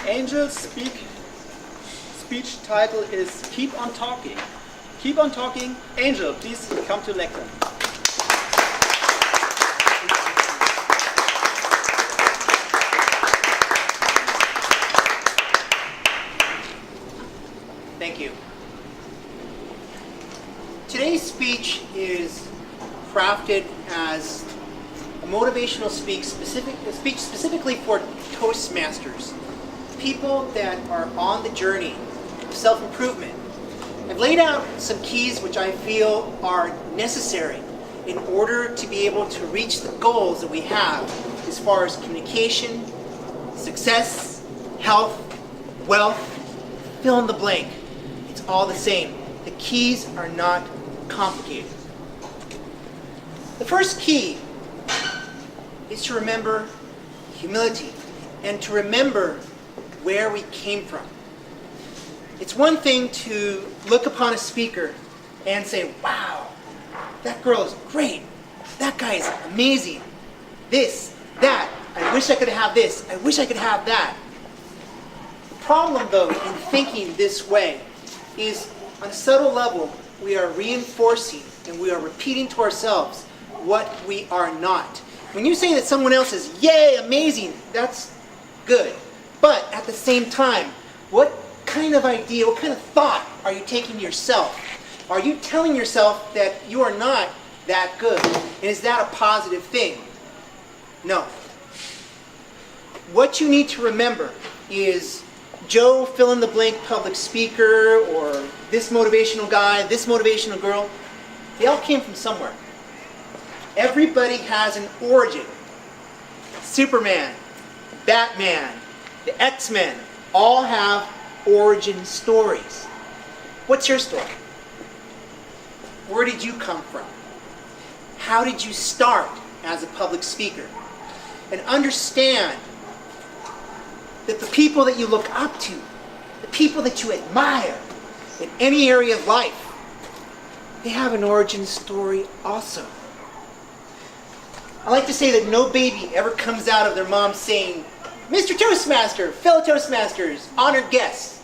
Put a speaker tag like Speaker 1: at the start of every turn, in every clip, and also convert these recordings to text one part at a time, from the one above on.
Speaker 1: Angel's speech title is Keep on Talking. Keep on talking. Angel, please come to lectern.
Speaker 2: Thank you. Today's speech is crafted as a motivational speech specifically for Toastmasters, people that are on the journey of self-improvement. I've laid out some keys which I feel are necessary in order to be able to reach the goals that we have as far as communication, success, health, wealth, fill in the blank. It's all the same. The keys are not complicated. The first key is to remember humility and to remember where we came from. It's one thing to look upon a speaker and say, wow, that girl is great. That guy is amazing. This, that, I wish I could have this. I wish I could have that. The problem, though, in thinking this way is on a subtle level, we are reinforcing and we are repeating to ourselves what we are not. When you say that someone else is, yay, amazing, that's good. But at the same time, what kind of idea, what kind of thought are you taking to yourself? Are you telling yourself that you are not that good? And is that a positive thing? No. What you need to remember is Joe fill-in-the-blank public speaker, or this motivational guy, this motivational girl, they all came from somewhere. Everybody has an origin. Superman, Batman, the X-Men all have origin stories. What's your story? Where did you come from? How did you start as a public speaker? And understand that the people that you look up to, the people that you admire in any area of life, they have an origin story also. I like to say that no baby ever comes out of their mom saying, Mr. Toastmaster, fellow Toastmasters, honored guests.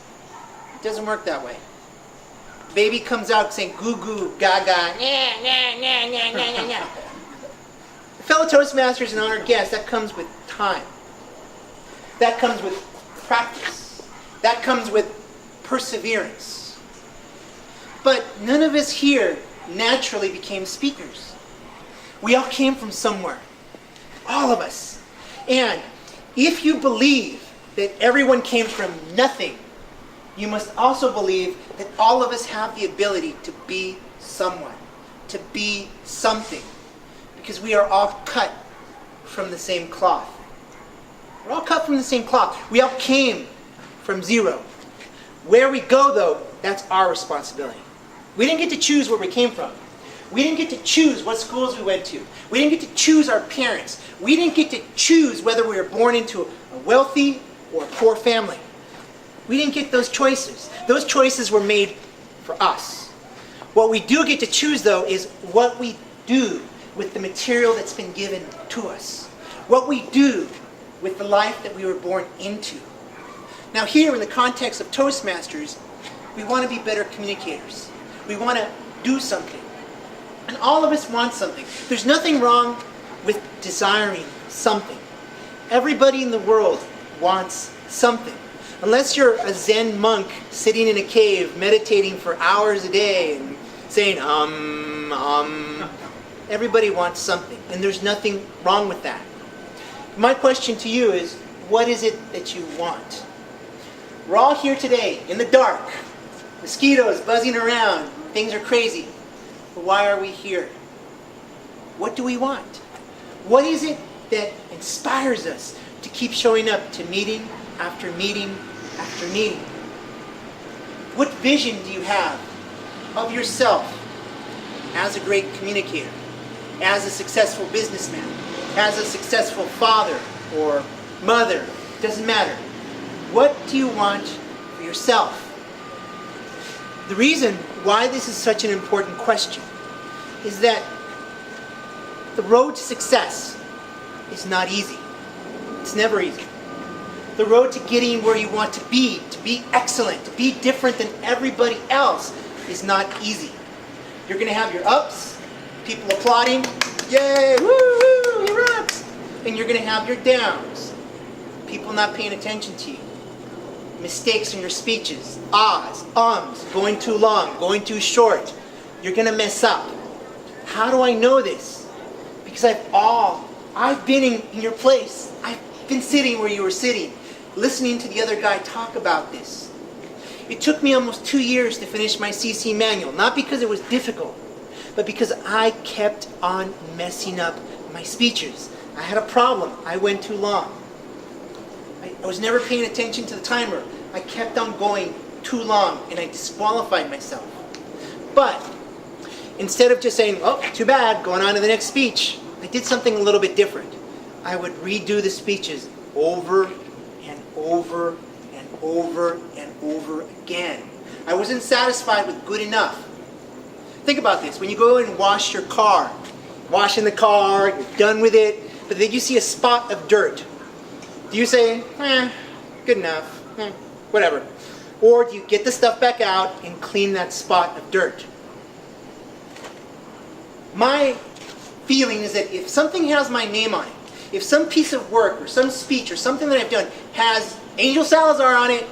Speaker 2: It doesn't work that way. Baby comes out saying goo goo, gaga, nya, nya, nya, nya, nya, nya, nya. Fellow Toastmasters and honored guests, that comes with time. That comes with practice. That comes with perseverance. But none of us here naturally became speakers. We all came from somewhere. All of us. And if you believe that everyone came from nothing, you must also believe that all of us have the ability to be someone, to be something, because we are all cut from the same cloth. We're all cut from the same cloth. We all came from zero. Where we go, though, that's our responsibility. We didn't get to choose where we came from. We didn't get to choose what schools we went to. We didn't get to choose our parents. We didn't get to choose whether we were born into a wealthy or a poor family. We didn't get those choices. Those choices were made for us. What we do get to choose, though, is what we do with the material that's been given to us. What we do with the life that we were born into. Now here, in the context of Toastmasters, we want to be better communicators. We want to do something. And all of us want something. There's nothing wrong with desiring something. Everybody in the world wants something. Unless you're a Zen monk sitting in a cave meditating for hours a day and saying, everybody wants something. And there's nothing wrong with that. My question to you is, what is it that you want? We're all here today in the dark. Mosquitoes buzzing around. Things are crazy. But why are we here? What do we want? What is it that inspires us to keep showing up to meeting after meeting after meeting? What vision do you have of yourself as a great communicator, as a successful businessman, as a successful father or mother? Doesn't matter. What do you want for yourself? The reason why this is such an important question is that the road to success is not easy. It's never easy. The road to getting where you want to be excellent, to be different than everybody else is not easy. You're going to have your ups, people applauding, yay, woo, woo, he rocks. And you're going to have your downs, people not paying attention to you. Mistakes in your speeches, ahs, ums, going too long, going too short. You're going to mess up. How do I know this? Because I've been in your place. I've been sitting where you were sitting, listening to the other guy talk about this. It took me almost 2 years to finish my CC manual, not because it was difficult, but because I kept on messing up my speeches. I had a problem. I went too long. I was never paying attention to the timer. I kept on going too long, and I disqualified myself. But instead of just saying, oh, too bad, going on to the next speech, I did something a little bit different. I would redo the speeches over and over and over and over again. I wasn't satisfied with good enough. Think about this. When you go and wash your car, washing the car, you're done with it, but then you see a spot of dirt. Do you say, good enough, whatever? Or do you get the stuff back out and clean that spot of dirt? My feeling is that if something has my name on it, if some piece of work or some speech or something that I've done has Angel Salazar on it,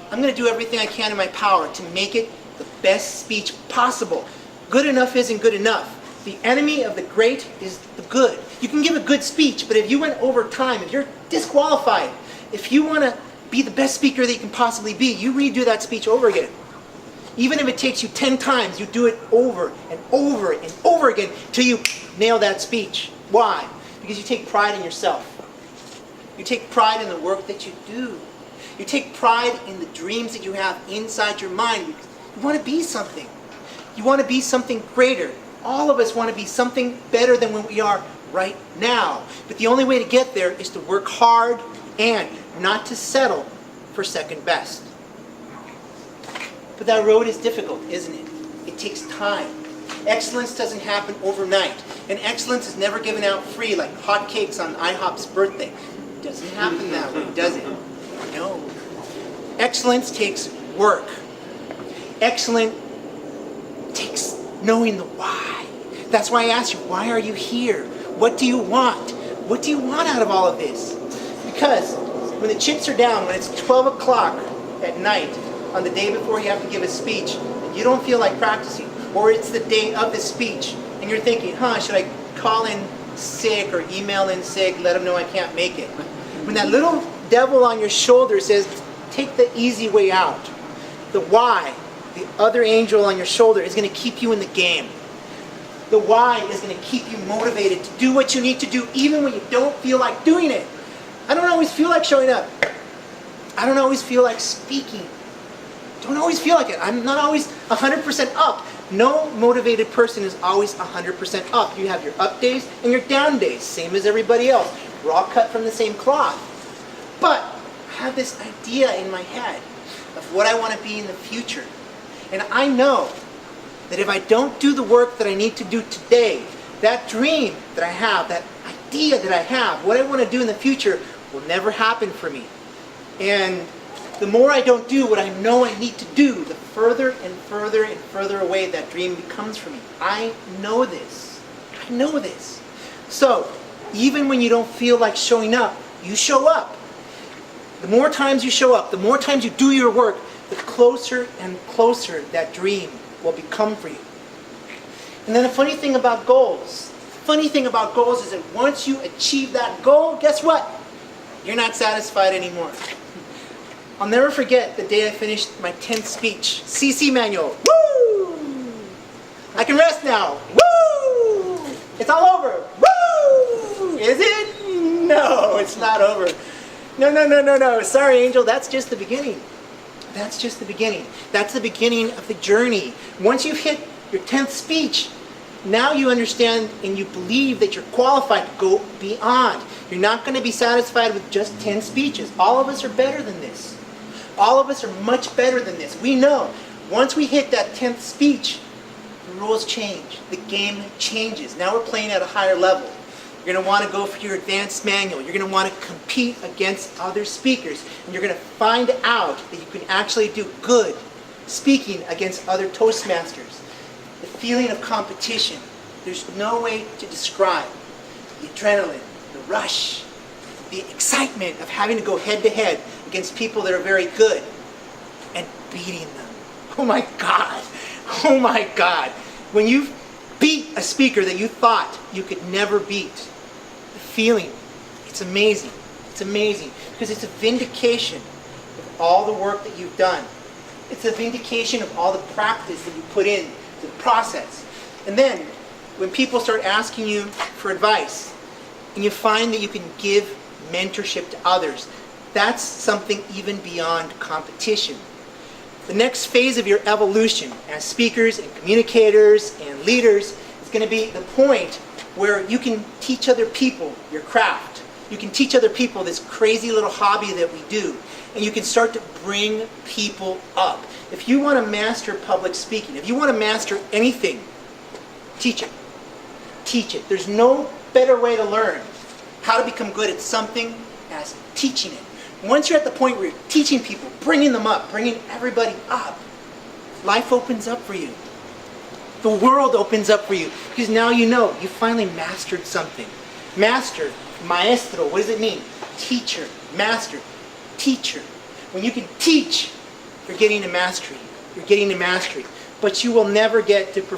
Speaker 2: I'm going to do everything I can in my power to make it the best speech possible. Good enough isn't good enough. The enemy of the great is the good. You can give a good speech, but if you went over time, if you're disqualified, if you want to be the best speaker that you can possibly be, you redo that speech over again. Even if it takes you 10 times, you do it over and over and over again till you nail that speech. Why? Because you take pride in yourself. You take pride in the work that you do. You take pride in the dreams that you have inside your mind. You want to be something. You want to be something greater. All of us want to be something better than what we are right now. But the only way to get there is to work hard and not to settle for second best. But that road is difficult, isn't it? It takes time. Excellence doesn't happen overnight. And excellence is never given out free like hotcakes on IHOP's birthday. It doesn't happen that way, does it? No. Excellence takes work. Excellence takes knowing the why. That's why I asked you, why are you here? What do you want? What do you want out of all of this? Because when the chips are down, when it's 12 o'clock at night, on the day before you have to give a speech, and you don't feel like practicing, or it's the day of the speech, and you're thinking, should I call in sick or email in sick, let them know I can't make it? When that little devil on your shoulder says, take the easy way out, the why, the other angel on your shoulder is going to keep you in the game. The why is going to keep you motivated to do what you need to do even when you don't feel like doing it. I don't always feel like showing up. I don't always feel like speaking. Don't always feel like it. I'm not always 100% up. No motivated person is always 100% up. You have your up days and your down days, same as everybody else. We're all cut from the same cloth. But I have this idea in my head of what I want to be in the future. And I know that if I don't do the work that I need to do today, that dream that I have, that idea that I have, what I want to do in the future will never happen for me. And the more I don't do what I know I need to do, the further and further and further away that dream becomes from me. I know this. I know this. So, even when you don't feel like showing up, you show up. The more times you show up, the more times you do your work, the closer and closer that dream will become for you. And then the funny thing about goals is that once you achieve that goal, guess what? You're not satisfied anymore. I'll never forget the day I finished my 10th speech. CC manual. Woo! I can rest now. Woo! It's all over. Woo! Is it? No, it's not over. No. Sorry, Angel, that's just the beginning. That's just the beginning. That's the beginning of the journey. Once you've hit your 10th speech, now you understand and you believe that you're qualified to go beyond. You're not going to be satisfied with just 10 speeches. All of us are better than this. All of us are much better than this. We know once we hit that 10th speech, the rules change. The game changes. Now we're playing at a higher level. You're going to want to go for your advanced manual. You're going to want to compete against other speakers. And you're going to find out that you can actually do good speaking against other Toastmasters. The feeling of competition, there's no way to describe the adrenaline, the rush, the excitement of having to go head to head against people that are very good and beating them. Oh my God. Oh my God. When you beat a speaker that you thought you could never beat, the feeling, it's amazing. It's amazing because it's a vindication of all the work that you've done. It's a vindication of all the practice that you put in to the process. And then when people start asking you for advice and you find that you can give mentorship to others, that's something even beyond competition. The next phase of your evolution as speakers and communicators and leaders is going to be the point where you can teach other people your craft. You can teach other people this crazy little hobby that we do. And you can start to bring people up. If you want to master public speaking, if you want to master anything, teach it. Teach it. There's no better way to learn how to become good at something as teaching it. Once you're at the point where you're teaching people, bringing them up, bringing everybody up, life opens up for you. The world opens up for you because now you know you finally mastered something. Master, maestro, what does it mean? Teacher, master, teacher. When you can teach, you're getting to mastery. You're getting to mastery. But you will never get to perfection.